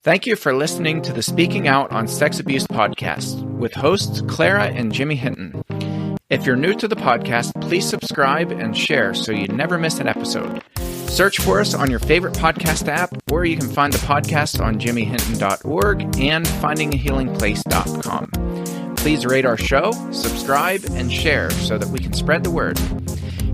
Thank you for listening to the Speaking Out on Sex Abuse podcast with hosts Clara and Jimmy Hinton. If you're new to the podcast, please subscribe and share so you never miss an episode. Search for us on your favorite podcast app, or you can find the podcast on jimmyhinton.org and findingahealingplace.com. Please rate our show, subscribe, and share so that we can spread the word.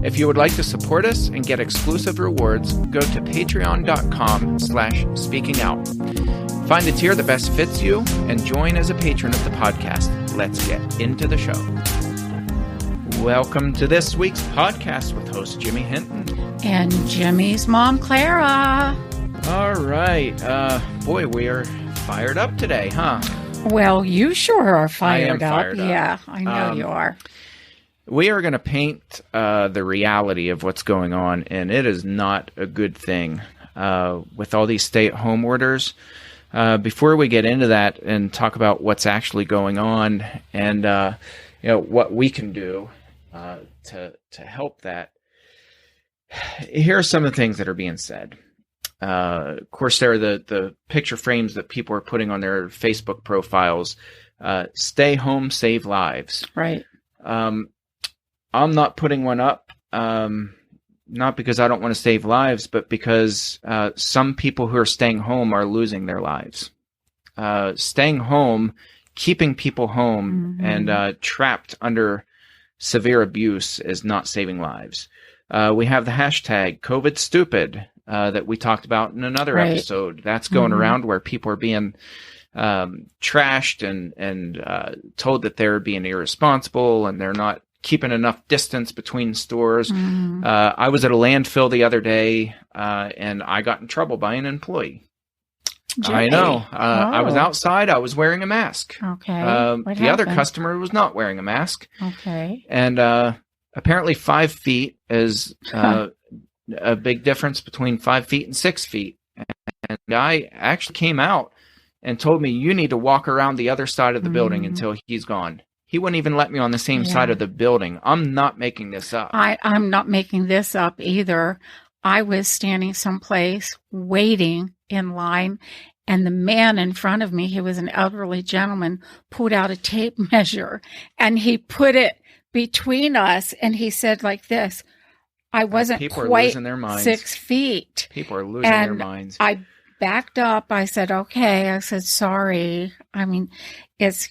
If you would like to support us and get exclusive rewards, go to patreon.com/speakingout. Find a tier that best fits you and join as a patron of the podcast. Let's get into the show. Welcome to this week's podcast with host Jimmy Hinton. And Jimmy's mom, Clara. All right. Boy, we are fired up today, huh? Well, you sure are fired I am up. fired up. Yeah, I know you are. We are going to paint the reality of what's going on, and it is not a good thing with all these stay-at-home orders. Before we get into that and talk about what's actually going on and what we can do to help that, here are some of the things that are being said. Of course, there are the picture frames that people are putting on their Facebook profiles. Stay home, save lives. Right. I'm not putting one up, not because I don't want to save lives, but because some people who are staying home are losing their lives. Staying home, keeping people home and trapped under severe abuse is not saving lives. We have the hashtag COVIDstupid that we talked about in another episode. That's going around where people are being trashed and told that they're being irresponsible and they're not keeping enough distance between stores. I was at a landfill the other day, and I got in trouble by an employee. Jimmy. I know. I was outside. I was wearing a mask. Okay. The other customer was not wearing a mask. Okay. And apparently 5 feet is a big difference between 5 feet and 6 feet. And the guy actually came out and told me, you need to walk around the other side of the building until he's gone. He wouldn't even let me on the same side of the building. I'm not making this up. I'm not making this up either. I was standing someplace waiting in line, and the man in front of me, he was an elderly gentleman, pulled out a tape measure, and he put it between us, and he said like this, I wasn't quite 6 feet. People are losing their minds. I backed up. I said, okay. I said, sorry. I mean, it's,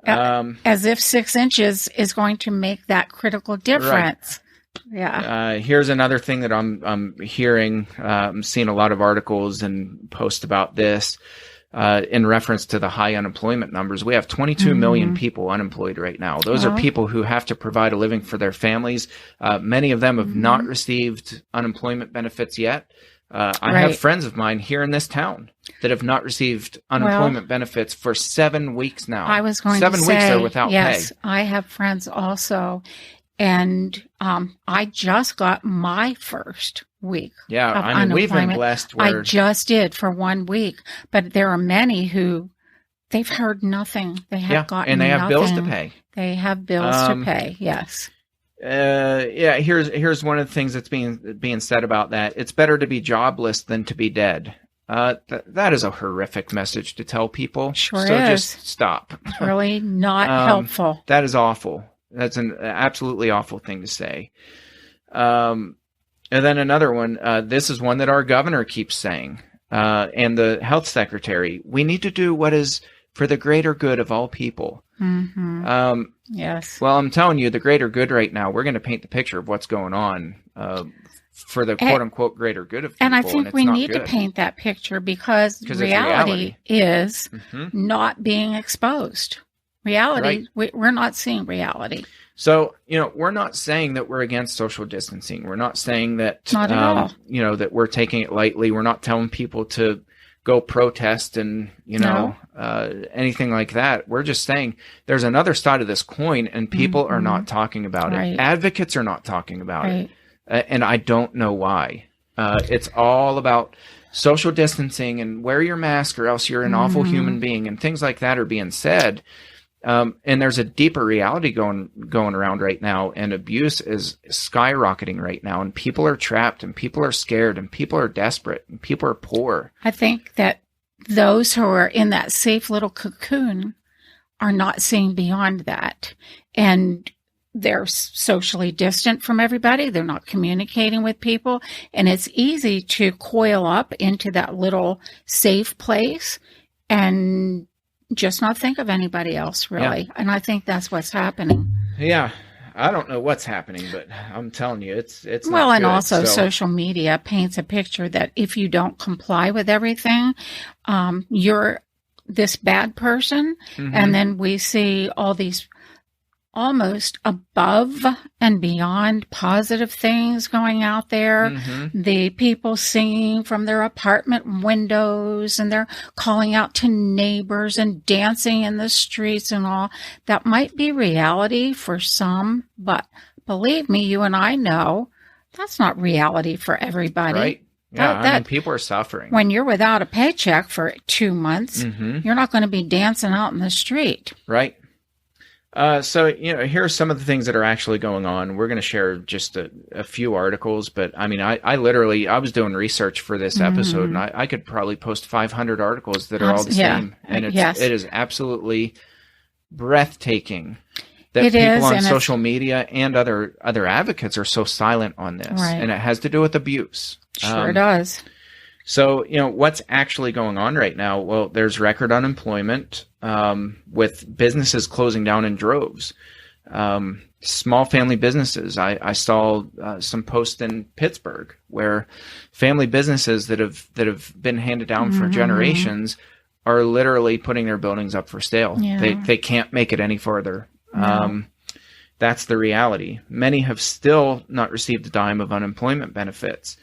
as if 6 inches is going to make that critical difference. Right. Yeah. Here's another thing that I'm hearing. I'm seeing a lot of articles and posts about this in reference to the high unemployment numbers. We have 22 million people unemployed right now. Those are people who have to provide a living for their families. Many of them have not received unemployment benefits yet. I have friends of mine here in this town that have not received unemployment benefits for 7 weeks now. I was going 7 to say, weeks are without yes, pay. I have friends also, and I just got my first week. Yeah, of I mean, we've been blessed. I just did for 1 week, but there are many who they've heard nothing. They have gotten and they have nothing. bills to pay. They have bills to pay. Yes. Here's one of the things that's being said about that. It's better to be jobless than to be dead. That is a horrific message to tell people. Sure so is. Just stop. It's really not helpful. That is awful. That's an absolutely awful thing to say. And then another one, this is one that our governor keeps saying, and the health secretary, we need to do what is for the greater good of all people. Yes. Well, I'm telling you, the greater good right now, we're going to paint the picture of what's going on for the quote-unquote greater good of people. And I think we need to paint that picture because reality is not being exposed. Reality, we're not seeing reality. So, we're not saying that we're against social distancing. We're not saying that, not at all. That we're taking it lightly. We're not telling people to go protest and, anything like that. We're just saying there's another side of this coin and people are not talking about it. Advocates are not talking about it. And I don't know why. It's all about social distancing and wear your mask or else you're an awful human being and things like that are being said. And there's a deeper reality going around right now, and abuse is skyrocketing right now, and people are trapped, and people are scared, and people are desperate, and people are poor. I think that those who are in that safe little cocoon are not seeing beyond that. And they're socially distant from everybody. They're not communicating with people. And it's easy to coil up into that little safe place and just not think of anybody else, really. Yeah. And I think that's what's happening. Yeah. I don't know what's happening, but I'm telling you, it's well, not and good, also social media paints a picture that if you don't comply with everything, you're this bad person. Mm-hmm. And then we see all these almost above and beyond positive things going out there. Mm-hmm. The people singing from their apartment windows, and they're calling out to neighbors and dancing in the streets and all. That might be reality for some, but believe me, you and I know that's not reality for everybody. Right. Yeah, I mean, people are suffering. When you're without a paycheck for 2 months, mm-hmm. you're not going to be dancing out in the street. Right. So, here are some of the things that are actually going on. We're going to share just a few articles, but I mean, I was doing research for this episode, and I could probably post 500 articles that are all the same. And it is absolutely breathtaking that people on social media and other advocates are so silent on this. Right. And it has to do with abuse. Sure does. So, what's actually going on right now? Well, there's record unemployment with businesses closing down in droves. Small family businesses. I saw some posts in Pittsburgh where family businesses that have been handed down for generations are literally putting their buildings up for sale. Yeah. They can't make it any further. No. That's the reality. Many have still not received a dime of unemployment benefits.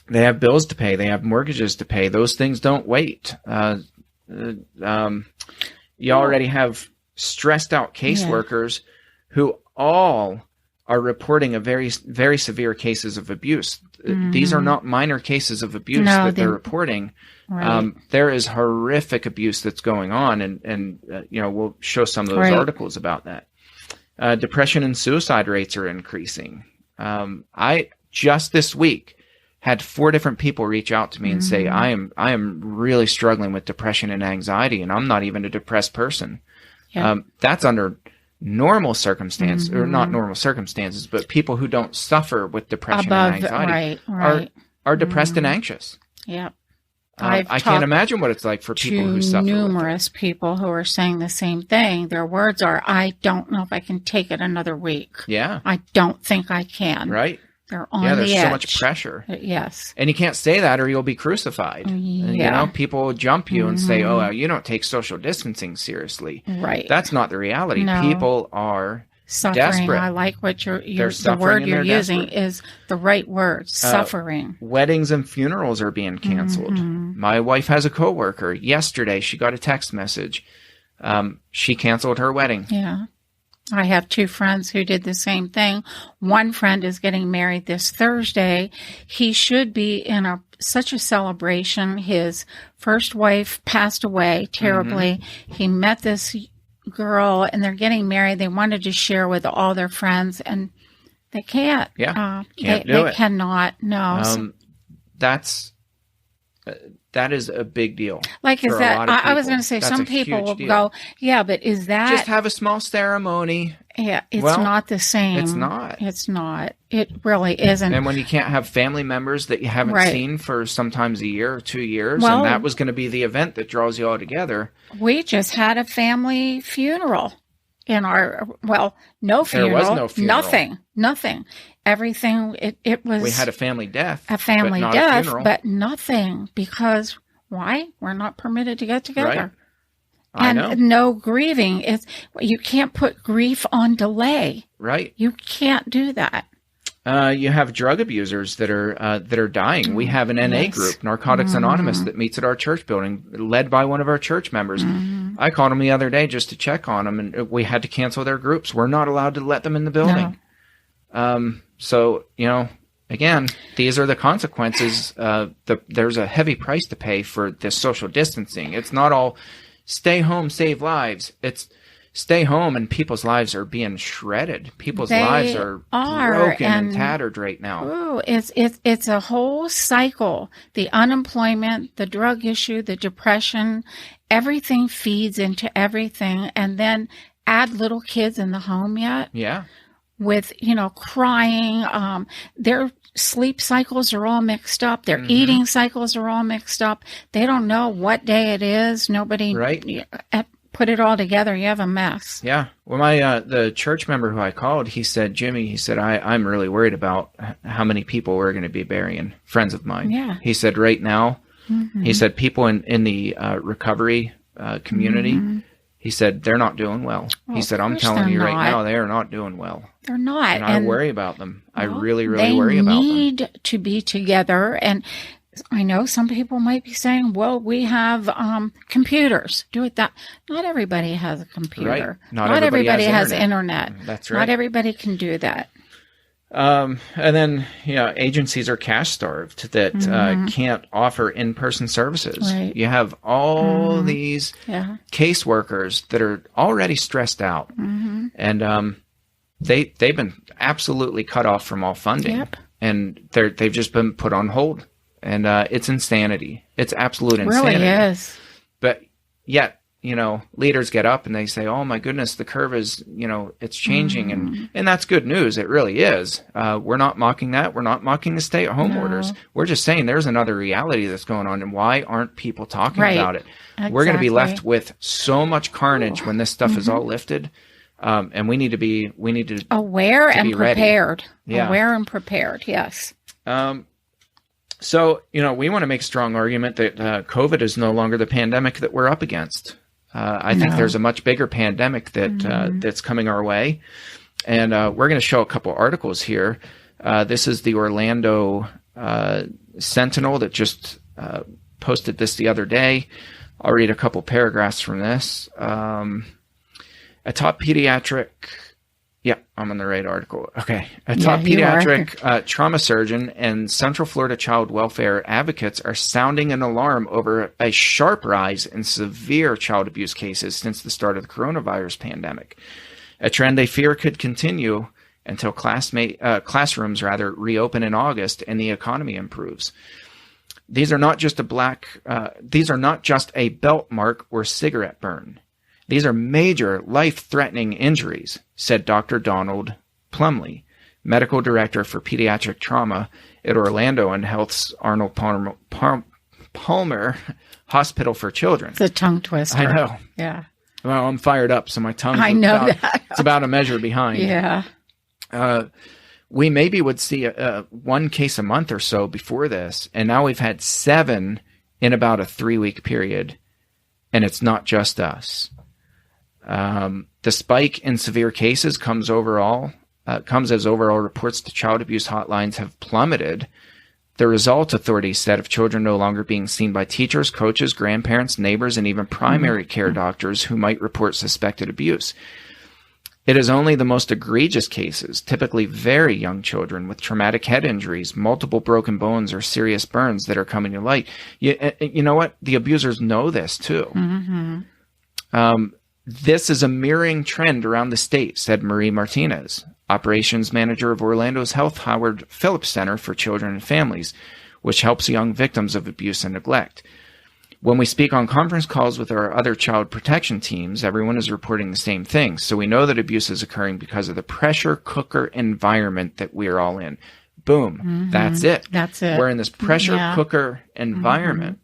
They have bills to pay. They have mortgages to pay. Those things don't wait. You already have stressed out caseworkers who all are reporting a very, very severe cases of abuse. Mm-hmm. These are not minor cases of abuse that they're reporting. Right. There is horrific abuse that's going on, and we'll show some of those articles about that. Depression and suicide rates are increasing. I just this week had 4 different people reach out to me and say, I am really struggling with depression and anxiety, and I'm not even a depressed person. Yep. That's under normal circumstances, or not normal circumstances, but people who don't suffer with depression and anxiety are depressed and anxious. Yeah. I can't imagine what it's like for people who suffer. Numerous people who are saying the same thing. Their words are, I don't know if I can take it another week. Yeah. I don't think I can. Right. They're on the edge. There's so much pressure. Yes. And you can't say that or you'll be crucified. Yeah. People jump you and say, oh, you don't take social distancing seriously. Right. That's not the reality. No. People are suffering. Desperate. I like what the word you're using is the right word, suffering. Weddings and funerals are being canceled. Mm-hmm. My wife has a coworker. Yesterday, she got a text message. She canceled her wedding. Yeah. I have 2 friends who did the same thing. One friend is getting married this Thursday. He should be in such a celebration. His first wife passed away terribly. Mm-hmm. He met this girl, and they're getting married. They wanted to share with all their friends, and they can't. Yeah, they cannot. No, that is a big deal. Like, is that? I was going to say, some people will go, yeah, but is that just have a small ceremony? Yeah, it's not the same. It's not. It's not. It really isn't. And when you can't have family members that you haven't seen for sometimes a year or 2 years, and that was going to be the event that draws you all together. We just had a family funeral in our, no funeral. There was no funeral. Nothing. Everything, it was. We had a family death. A family death, but nothing. Because why? We're not permitted to get together. Right. I know. No grieving. You can't put grief on delay. Right. You can't do that. You have drug abusers that are dying. We have an NA group, Narcotics Anonymous, that meets at our church building, led by one of our church members. Mm-hmm. I called them the other day just to check on them, and we had to cancel their groups. We're not allowed to let them in the building. No. So, again, these are the consequences. There's a heavy price to pay for this social distancing. It's not all stay home, save lives. It's stay home and people's lives are being shredded. People's They lives are broken and tattered right now. Ooh, it's a whole cycle. The unemployment, the drug issue, the depression, everything feeds into everything. And then add little kids in the home yet. Yeah. With, crying. Their sleep cycles are all mixed up. Their eating cycles are all mixed up. They don't know what day it is. Nobody put it all together. You have a mess. Yeah. Well, the church member who I called, he said, Jimmy, I'm really worried about how many people we're going to be burying, friends of mine. Yeah. He said, right now, he said, people in the recovery community, he said, they're not doing well. He said, I'm telling you right now, they are not doing well. They're not. And I worry about them. I really, really worry about them. They need to be together. And I know some people might be saying, well, we have computers. Do it that. Not everybody has a computer. Right. Not everybody has internet. That's right. Not everybody can do that. And then, agencies are cash starved that can't offer in-person services. Right. You have all these caseworkers that are already stressed out, and they've been absolutely cut off from all funding, and they've just been put on hold, and it's insanity. It's absolute insanity. It really is. But yet, leaders get up and they say, oh my goodness, the curve is, it's changing. And that's good news. It really is. We're not mocking that. We're not mocking the stay-at-home orders. We're just saying there's another reality that's going on. And why aren't people talking about it? Exactly. We're going to be left with so much carnage when this stuff is all lifted. And we need to be aware and prepared. Yeah. Aware and prepared. Yes. So, we want to make a strong argument that COVID is no longer the pandemic that we're up against. I think there's a much bigger pandemic that's coming our way. And we're going to show a couple articles here. This is the Orlando Sentinel that just posted this the other day. I'll read a couple paragraphs from this. A top pediatric... Yeah, I'm on the right article. Okay. A top pediatric trauma surgeon and Central Florida child welfare advocates are sounding an alarm over a sharp rise in severe child abuse cases since the start of the coronavirus pandemic, a trend they fear could continue until classrooms reopen in August and the economy improves. These are not just a belt mark or cigarette burn. These are major life-threatening injuries, said Dr. Donald Plumley, medical director for pediatric trauma at Orlando and Health's Arnold Palmer Hospital for Children. It's a tongue twister. I know. Yeah. Well, I'm fired up, so my tongue's it's about a measure behind. Yeah. We maybe would see one case a month or so before this, and now we've had 7 in about a 3-week period, and it's not just us. The spike in severe cases comes as overall reports to child abuse hotlines have plummeted. The result, authorities said, of children no longer being seen by teachers, coaches, grandparents, neighbors, and even primary care doctors who might report suspected abuse. It is only the most egregious cases, typically very young children with traumatic head injuries, multiple broken bones, or serious burns that are coming to light. You know what? The abusers know this too. This is a mirroring trend around the state, said Marie Martinez, operations manager of Orlando's Health Howard Phillips Center for Children and Families, which helps young victims of abuse and neglect. When we speak on conference calls with our other child protection teams, everyone is reporting the same thing. So we know that abuse is occurring because of the pressure cooker environment that we are all in. Boom. That's it. That's it. We're in this pressure cooker environment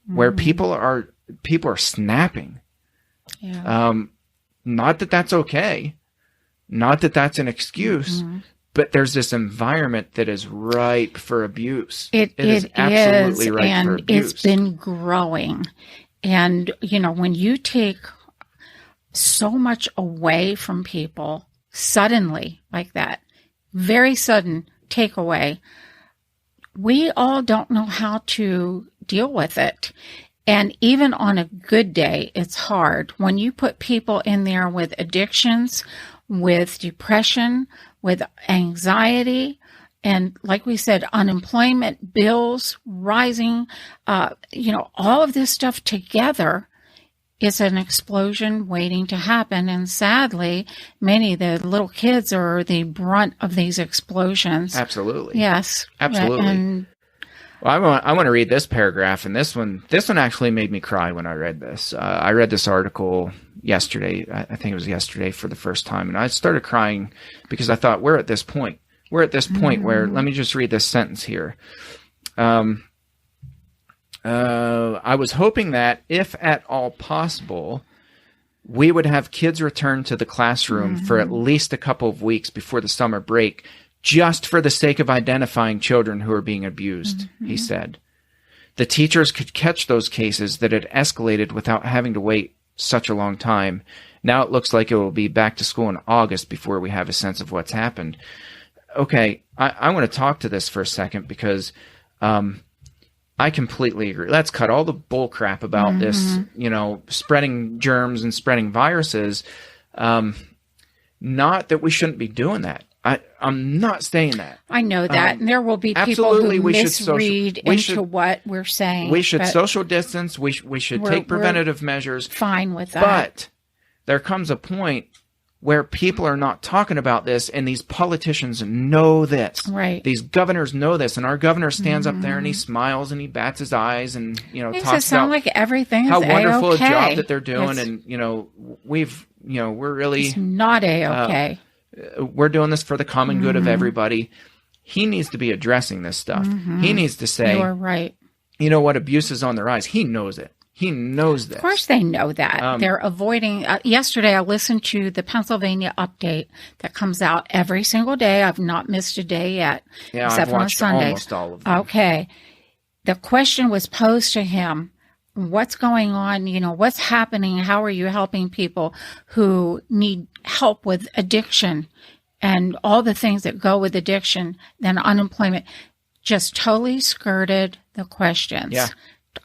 where people are snapping. Yeah. Not that that's okay. Not that that's an excuse. But there's this environment that is ripe for abuse. It is absolutely ripe for abuse. It's been growing. And, when you take so much away from people suddenly like that, very sudden takeaway, we all don't know how to deal with it. And even on a good day, it's hard. When you put people in there with addictions, with depression, with anxiety, and like we said, unemployment, bills rising, all of this stuff together, it's an explosion waiting to happen. And sadly, many of the little kids are the brunt of these explosions. Absolutely. Yes. Absolutely. And well, I want to read this paragraph, and this one actually made me cry when I read this. I read this article yesterday. I think it was yesterday for the first time, and I started crying because I thought, we're at this point. We're at this point where, let me just read this sentence here. I was hoping that, if at all possible, we would have kids return to the classroom for at least a couple of weeks before the summer break, just for the sake of identifying children who are being abused, he said. The teachers could catch those cases that had escalated without having to wait such a long time. Now it looks like it will be back to school in August before we have a sense of what's happened. Okay, I want to talk to this for a second because I completely agree. Let's cut all the bull crap about this, spreading germs and spreading viruses. Not that we shouldn't be doing that. I'm not saying that. I know that. And there will be people who misread into what we're saying. We should social distance. We should take preventative measures. Fine with that. But there comes a point where people are not talking about this, and these politicians know this. Right. These governors know this, and our governor stands up there and he smiles and he bats his eyes and talks about like everything is how wonderful A-okay. a job that they're doing, and we're really it's not A-okay. We're doing this for the common good of everybody. He needs to be addressing this stuff. He needs to say, "You are right." You know what? Abuse is on the rise. He knows it. He knows this. Of course they know that. They're avoiding. Yesterday, I listened to the Pennsylvania update that comes out every single day. I've not missed a day yet, except I've watched for on Sunday. Almost all of them. Okay. The question was posed to him, what's going on? What's happening? How are you helping people who need help with addiction and all the things that go with addiction, then unemployment? Just totally skirted the questions. Yeah.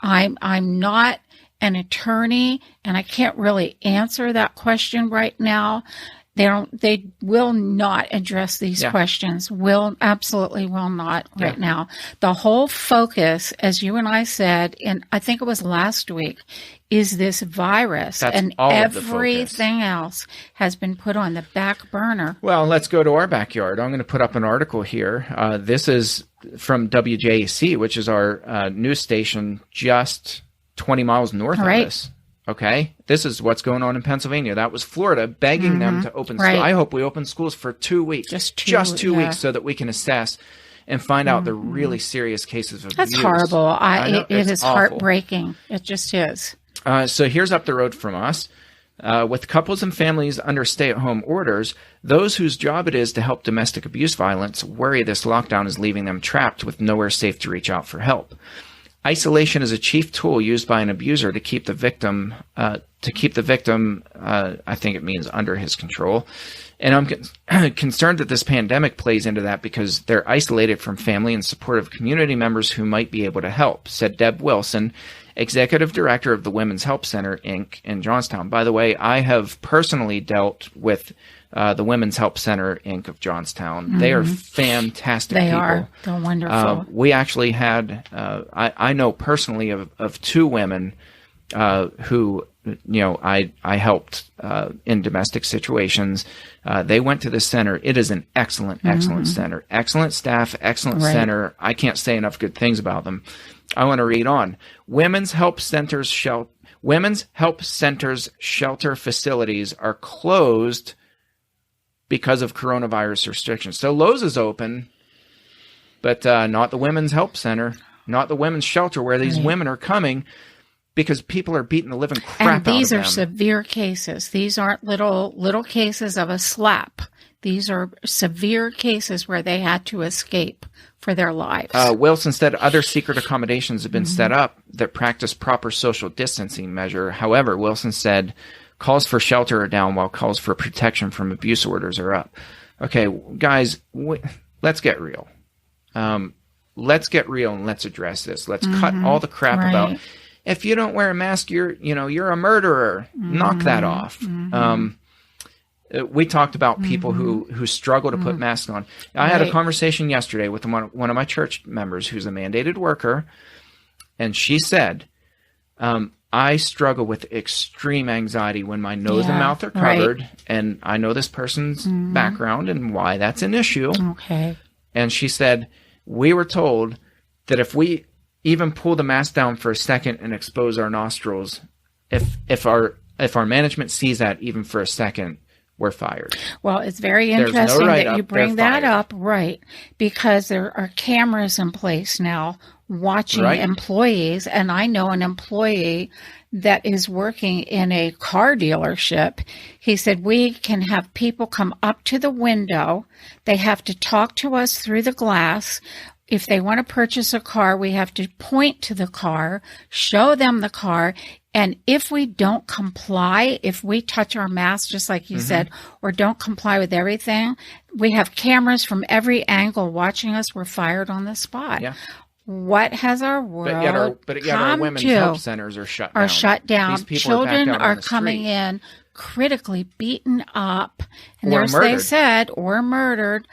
I'm not an attorney, and I can't really answer that question right now. They will not address these questions. Absolutely will not right now. The whole focus, as you and I said, I think it was last week, is this virus. That's and all everything else has been put on the back burner. Well, let's go to our backyard. I'm going to put up an article here. This is from WJAC, which is our news station just 20 miles north of us. Okay, this is what's going on in Pennsylvania. That was Florida begging them to open schools. I hope we open schools for 2 weeks, just two weeks, so that we can assess and find out the really serious cases of abuse. That's horrible. It is awful. Heartbreaking. It just is. So here's up the road from us. With couples and families under stay-at-home orders, those whose job it is to help domestic abuse violence worry this lockdown is leaving them trapped with nowhere safe to reach out for help. Isolation is a chief tool used by an abuser to keep the victim, I think it means under his control. And I'm concerned that this pandemic plays into that because they're isolated from family and supportive community members who might be able to help, said Deb Wilson, Executive Director of the Women's Help Center, Inc. in Johnstown. By the way, I have personally dealt with the Women's Help Center, Inc. of Johnstown. They are fantastic people. They are. They're wonderful. We actually had, I know personally of two women who, I helped in domestic situations. They went to the center. It is an excellent center. Excellent staff, excellent center. I can't say enough good things about them. I want to read on. Women's Help Centers shelter facilities are closed because of coronavirus restrictions. So Lowe's is open, but not the Women's Help Center, not the women's shelter where these women are coming because people are beating the living crap out of them. And these are severe cases. These aren't little cases of a slap. These are severe cases where they had to escape for their lives. Wilson said other secret accommodations have been set up that practice proper social distancing measure. However, Wilson said calls for shelter are down while calls for protection from abuse orders are up. Okay, guys, let's get real. Let's get real and let's address this. Let's cut all the crap about if you don't wear a mask, you're a murderer. Knock that off. We talked about people who struggle to put masks on. I had a conversation yesterday with one of my church members who's a mandated worker, and she said, I struggle with extreme anxiety when my nose and mouth are covered, right. and I know this person's background and why that's an issue. Okay. And she said, we were told that if we even pull the mask down for a second and expose our nostrils, if our management sees that even for a second, we're fired. Well, it's very interesting that you bring that up, right? Because there are cameras in place now watching employees, and I know an employee that is working in a car dealership. He said, we can have people come up to the window. They have to talk to us through the glass. If they want to purchase a car, we have to point to the car, show them the car. And if we don't comply, if we touch our mask, just like you said, or don't comply with everything, we have cameras from every angle watching us. We're fired on the spot. Yeah. What has our world but yet our women's health centers are shut down. These Children are coming in critically beaten up, and they said, or murdered.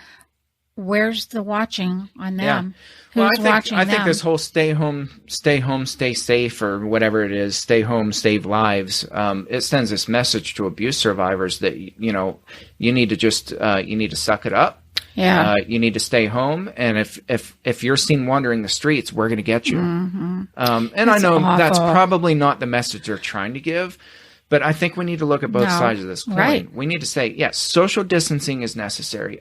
Where's the watching on them? Yeah. Who's watching them? I think this whole stay home, stay safe, or whatever it is, stay home, save lives. It sends this message to abuse survivors that you need to just you need to suck it up. Yeah. You need to stay home, and if you're seen wandering the streets, we're going to get you. And I know that's probably not the message they're trying to give, but I think we need to look at both sides of this coin. Right. We need to say, yes, social distancing is necessary.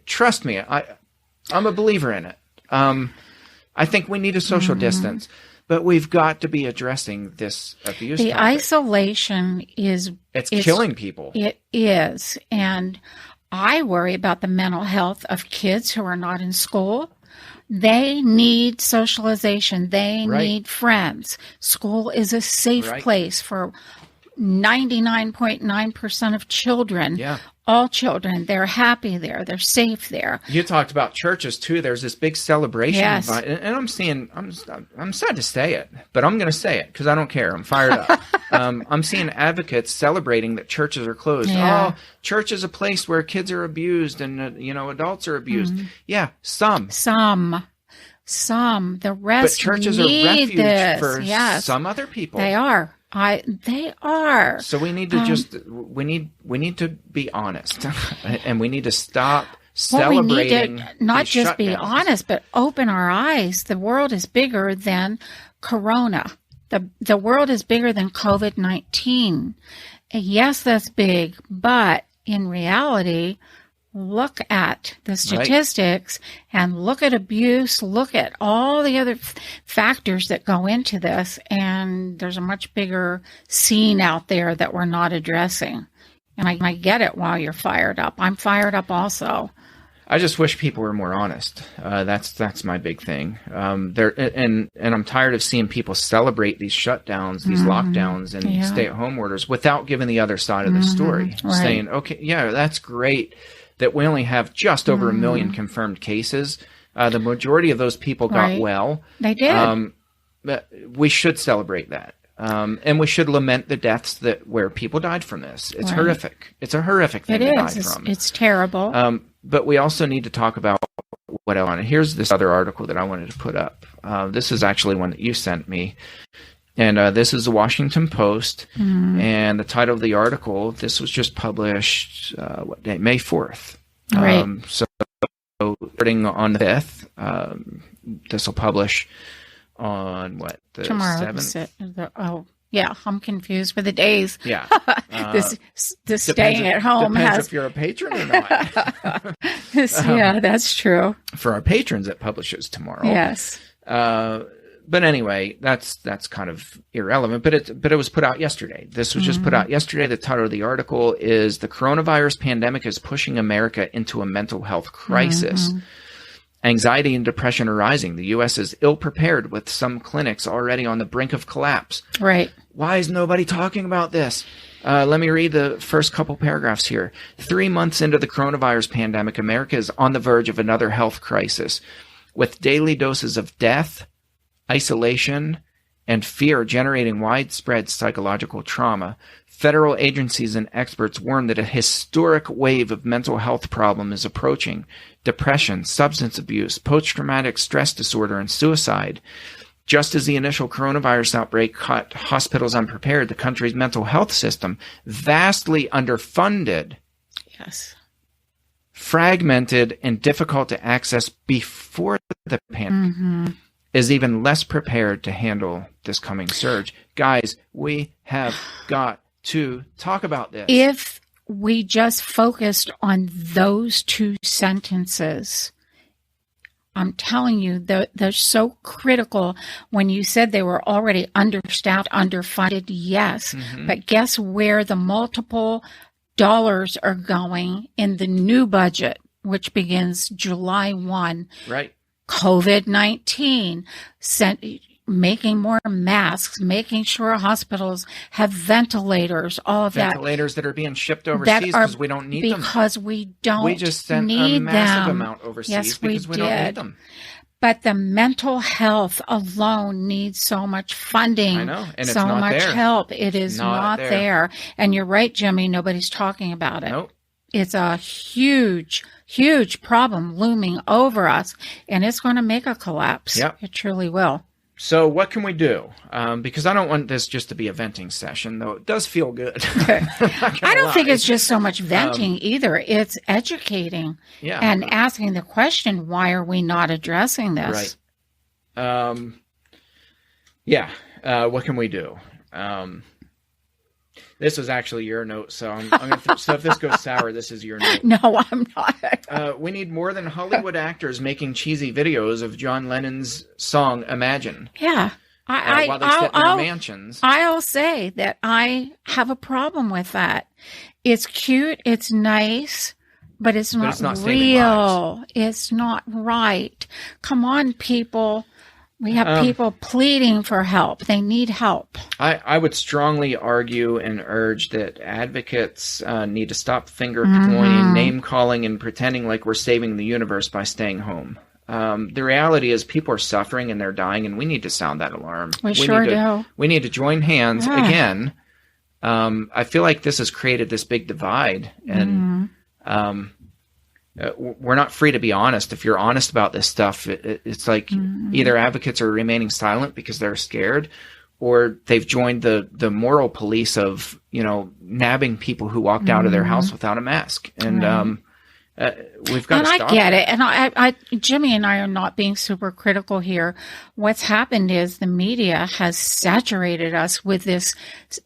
Trust me, I'm a believer in it. I think we need a social distance, but we've got to be addressing this abuse. The topic. Isolation it's killing people. It is, and I worry about the mental health of kids who are not in school. They need socialization. They need friends. School is a safe place for 99.9% of children. Yeah. All children. They're happy there. They're safe there. You talked about churches too. There's this big celebration. Yes. And I'm sad to say it, but I'm going to say it because I don't care. I'm fired up. I'm seeing advocates celebrating that churches are closed. Yeah. Oh, church is a place where kids are abused and, adults are abused. Yeah, some. The rest But churches are refuge for some other people. They are. They are. So we need to we need to be honest, and we need to stop celebrating. We need to not just be honest, but open our eyes. The world is bigger than Corona. The world is bigger than COVID-19. Yes, that's big, but in reality, look at the statistics and look at abuse, look at all the other factors that go into this, and there's a much bigger scene out there that we're not addressing. And I get it while you're fired up. I'm fired up also. I just wish people were more honest. That's my big thing. And I'm tired of seeing people celebrate these shutdowns, these lockdowns, and stay-at-home orders without giving the other side of the story, saying, "Okay, yeah, that's great that we only have just over 1 million confirmed cases. The majority of those people got well. They did. But we should celebrate that." And we should lament the deaths where people died from this. It's horrific. It's a horrific thing to die from. It's terrible. But we also need to talk about what else. And here's this other article that I wanted to put up. This is actually one that you sent me. And this is the Washington Post. And the title of the article, this was just published, what day? May 4th. Right. So starting on the 5th, this will publish on what? The Tomorrow. 7th? Yeah, I'm confused with the days. Yeah. This staying at home depends if you're a patron or not. Yeah, that's true. For our patrons, it publishes tomorrow. Yes. But anyway, that's kind of irrelevant. But it was put out yesterday. This was just put out yesterday. The title of the article is "The Coronavirus Pandemic is Pushing America into a Mental Health Crisis." Anxiety and depression are rising. The U.S. is ill-prepared, with some clinics already on the brink of collapse. Right. Why is nobody talking about this? Let me read the first couple paragraphs here. 3 months into the coronavirus pandemic, America is on the verge of another health crisis, with daily doses of death, isolation, and fear generating widespread psychological trauma. Federal agencies and experts warn that a historic wave of mental health problem is approaching. Depression, substance abuse, post-traumatic stress disorder, and suicide. Just as the initial coronavirus outbreak caught hospitals unprepared, the country's mental health system, vastly underfunded, Yes. fragmented, and difficult to access before the pandemic, is even less prepared to handle this coming surge. Guys, we have got to talk about this. If we just focused on those two sentences, I'm telling you, they're so critical. When you said they were already understaffed, underfunded, yes. But guess where the multiple dollars are going in the new budget, which begins July 1? Right. COVID-19, making more masks, making sure hospitals have ventilators, all of that. Ventilators that are being shipped overseas because we don't need them. Because we don't We just sent need a massive them. amount overseas Yes, because we don't need them. But the mental health alone needs so much funding. I know, and it's so not much there. help. It is not there. And you're right, Jimmy, nobody's talking about it. Nope. It's a huge, huge problem looming over us, and it's going to make a collapse. Yep. It truly will. So what can we do? Because I don't want this just to be a venting session, though it does feel good. I don't think it's just so much venting either. It's educating and asking the question, why are we not addressing this? Right. What can we do? This was actually your note, so I'm gonna so if this goes sour, this is your note. No, I'm not. We need more than Hollywood actors making cheesy videos of John Lennon's song "Imagine." Yeah, while they sit in their mansions. I'll say that I have a problem with that. It's cute, it's nice, but it's not real. It's not right. Come on, people. We have people pleading for help. They need help. I would strongly argue and urge that advocates need to stop finger pointing, name calling, and pretending like we're saving the universe by staying home. The reality is people are suffering and they're dying, and we need to sound that alarm. We sure do. We need to join hands again. I feel like this has created this big divide, and we're not free to be honest. If you're honest about this stuff, it's like either advocates are remaining silent because they're scared, or they've joined the moral police of, nabbing people who walked out of their house without a mask. And we've got to stop. And I get it. And I Jimmy and I are not being super critical here. What's happened is the media has saturated us with this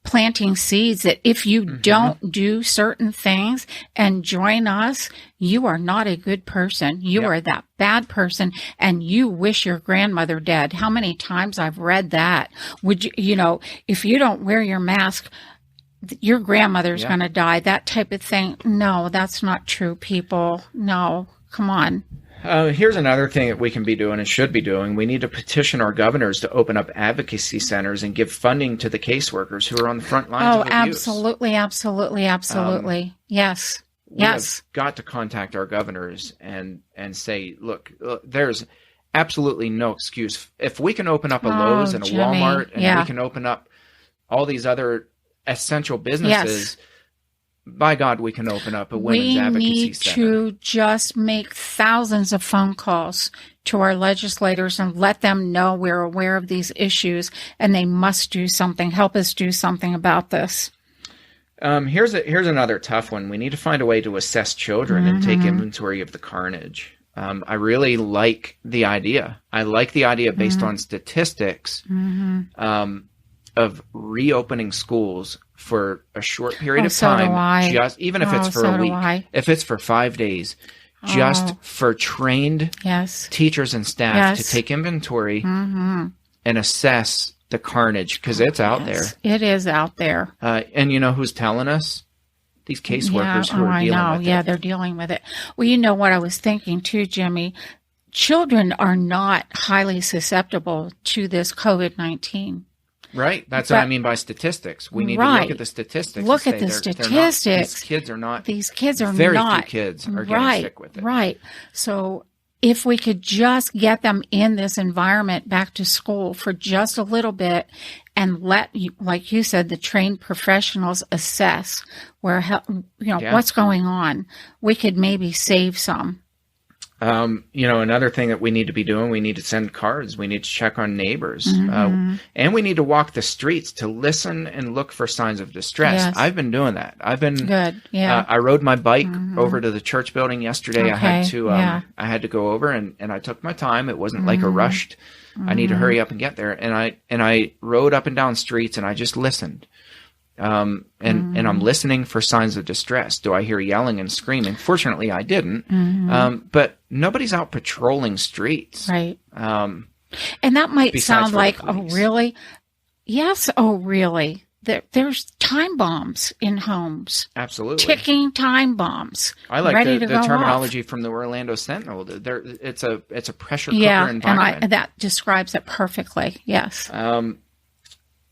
planting seeds that if you don't do certain things and join us, you are not a good person. You are that bad person, and you wish your grandmother dead. How many times I've read that? Would you, if you don't wear your mask, your grandmother's going to die, that type of thing. No, that's not true, people. No, come on. Here's another thing that we can be doing and should be doing. We need to petition our governors to open up advocacy centers and give funding to the caseworkers who are on the front lines of abuse. Absolutely, absolutely, absolutely. Yes. We have got to contact our governors and say, look, there's absolutely no excuse. If we can open up a Lowe's and a Walmart, and we can open up all these other essential businesses, by God, we can open up a women's advocacy center. We need to just make thousands of phone calls to our legislators and let them know we're aware of these issues and they must do something. Help us do something about this. Here's another tough one. We need to find a way to assess children and take inventory of the carnage. I really like the idea. I like the idea based on statistics of reopening schools for a short period of time, just even if it's for a week, if it's for 5 days, just for trained teachers and staff to take inventory and assess the carnage, because it's out there. It is out there. And you know who's telling us? These caseworkers who are dealing with it. Yeah, they're dealing with it. Well, you know what I was thinking too, Jimmy? Children are not highly susceptible to this COVID-19. Right. That's what I mean by statistics. We need to look at the statistics. Look at the statistics. These kids are not. These kids are very not. Few kids are getting sick with it. Right. So if we could just get them in this environment back to school for just a little bit and let, like you said, the trained professionals assess what's going on, we could maybe save some. Another thing that we need to be doing, we need to send cards. We need to check on neighbors. Mm-hmm. And we need to walk the streets to listen and look for signs of distress. Yes. I've been doing that. Good. Yeah. I rode my bike Mm-hmm. over to the church building yesterday. Okay. I had to go over and I took my time. It wasn't like a rushed, I need to hurry up and get there. And I rode up and down streets and I just listened. And I'm listening for signs of distress. Do I hear yelling and screaming? Fortunately, I didn't. But nobody's out patrolling streets. Right. And that might sound like, oh, really? Yes. Oh, really? There's time bombs in homes. Absolutely. Ticking time bombs. I like ready the to go terminology off. from the Orlando Sentinel. It's a pressure cooker environment. And that describes it perfectly. Yes.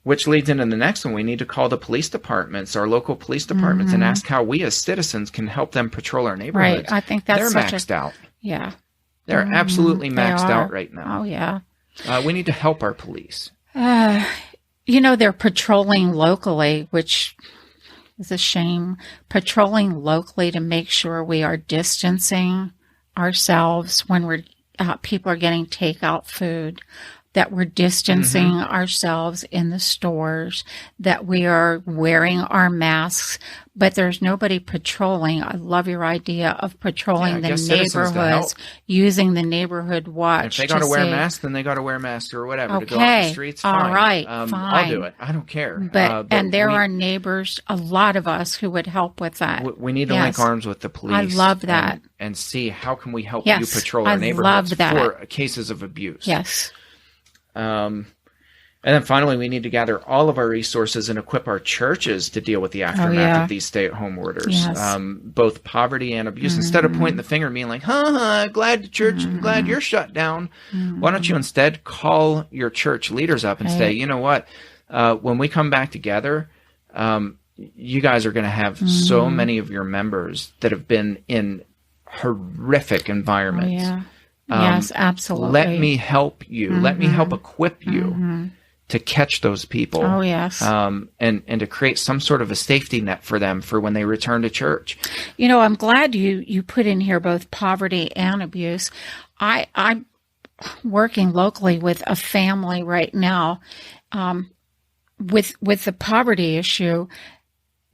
Which leads into the next one. We need to call the police departments, our local police departments, and ask how we as citizens can help them patrol our neighborhoods. Right. I think that's They're maxed out. Yeah. They're absolutely maxed out right now. Oh, yeah. We need to help our police. They're patrolling locally, which is a shame. Patrolling locally to make sure we are distancing ourselves when people are getting takeout food, that we're distancing ourselves in the stores, that we are wearing our masks, but there's nobody patrolling. I love your idea of patrolling the neighborhoods, using the neighborhood watch. If they got to wear masks, then they got to wear masks or whatever to go out the streets. Fine. All right, fine. I'll do it. I don't care. But there are neighbors, a lot of us, who would help with that. We need to link arms with the police. I love that. And see how can we help you patrol our neighborhoods for cases of abuse. Yes. And then finally, we need to gather all of our resources and equip our churches to deal with the aftermath of these stay-at-home orders, both poverty and abuse. Instead of pointing the finger and being like, glad you're shut down. Why don't you instead call your church leaders up and say, you know what, when we come back together, you guys are going to have so many of your members that have been in horrific environments. Yes, absolutely. Let me help you. Let me help equip you to catch those people. Oh, yes. And to create some sort of a safety net for them for when they return to church. I'm glad you put in here both poverty and abuse. I'm working locally with a family right now with the poverty issue.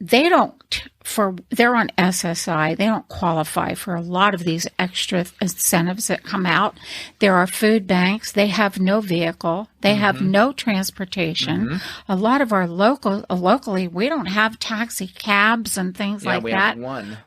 They're on SSI. They don't qualify for a lot of these extra incentives that come out. There are food banks. They have no vehicle. They have no transportation. A lot of our locally, we don't have taxi cabs and things like that.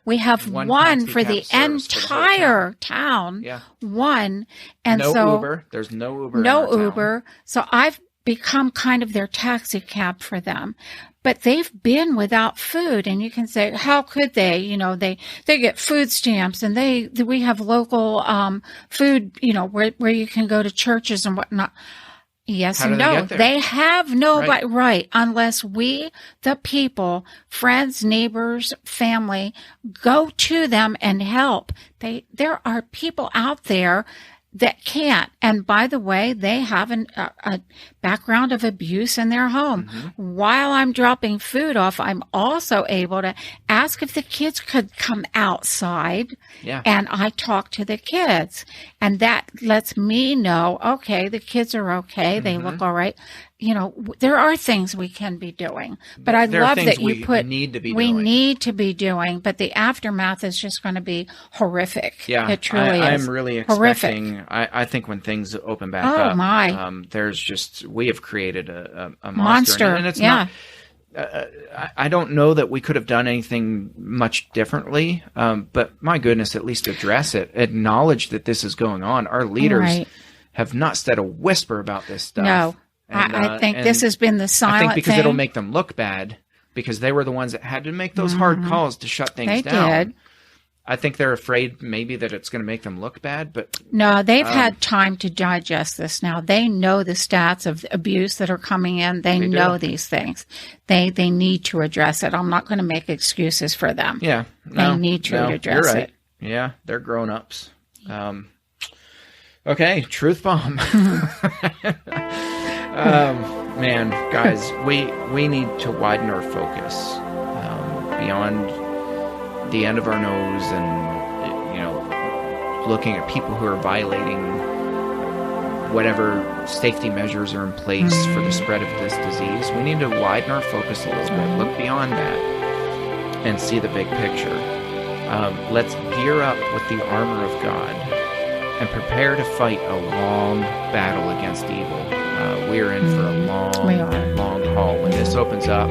We have one for the entire town. One. And no Uber. There's no Uber. No Uber. So I've become kind of their taxi cab for them. But they've been without food, and you can say, how could they? They get food stamps, and we have local food, where you can go to churches and whatnot. Yes and no. They have nobody, right? Unless we, the people, friends, neighbors, family, go to them and help. There are people out there that can't. And by the way, they have a background of abuse in their home. While I'm dropping food off, I'm also able to ask if the kids could come outside. And I talk to the kids. And that lets me know, okay, the kids are okay. They look all right. There are things we can be doing, but I love that you put, we need to be doing, but the aftermath is just going to be horrific. Yeah. It truly is. I'm really expecting, I think when things open back up, we have created a monster. And it's not, I don't know that we could have done anything much differently, but my goodness, at least address it, acknowledge that this is going on. Our leaders have not said a whisper about this stuff. No. And, I think this has been the silent thing. I think because it'll make them look bad, because they were the ones that had to make those hard calls to shut things down. They did. I think they're afraid maybe that it's going to make them look bad, but... No, they've had time to digest this now. They know the stats of abuse that are coming in. They know these things. They need to address it. I'm not going to make excuses for them. Yeah. They need to address it. Yeah, they're grown-ups. Okay, truth bomb. Man, guys, we need to widen our focus beyond the end of our nose and looking at people who are violating whatever safety measures are in place for the spread of this disease. We need to widen our focus a little bit, look beyond that, and see the big picture. Let's gear up with the armor of God and prepare to fight a long battle against evil. We're in for a long haul. When this opens up,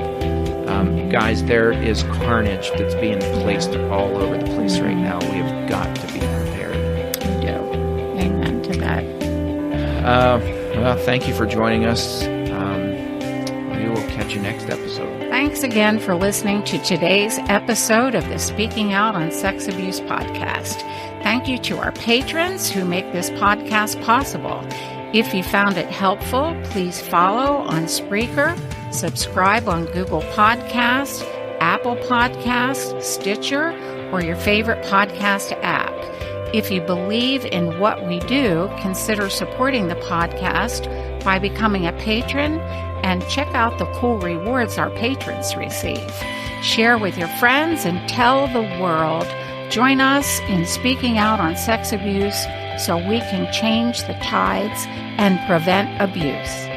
guys, there is carnage that's being placed all over the place right now. We have got to be prepared. We do. Amen to that. Well, thank you for joining us. We will catch you next episode. Thanks again for listening to today's episode of the Speaking Out on Sex Abuse podcast. Thank you to our patrons who make this podcast possible. If you found it helpful, please follow on Spreaker, subscribe on Google Podcasts, Apple Podcasts, Stitcher, or your favorite podcast app. If you believe in what we do, consider supporting the podcast by becoming a patron and check out the cool rewards our patrons receive. Share with your friends and tell the world. Join us in speaking out on sex abuse so we can change the tides and prevent abuse.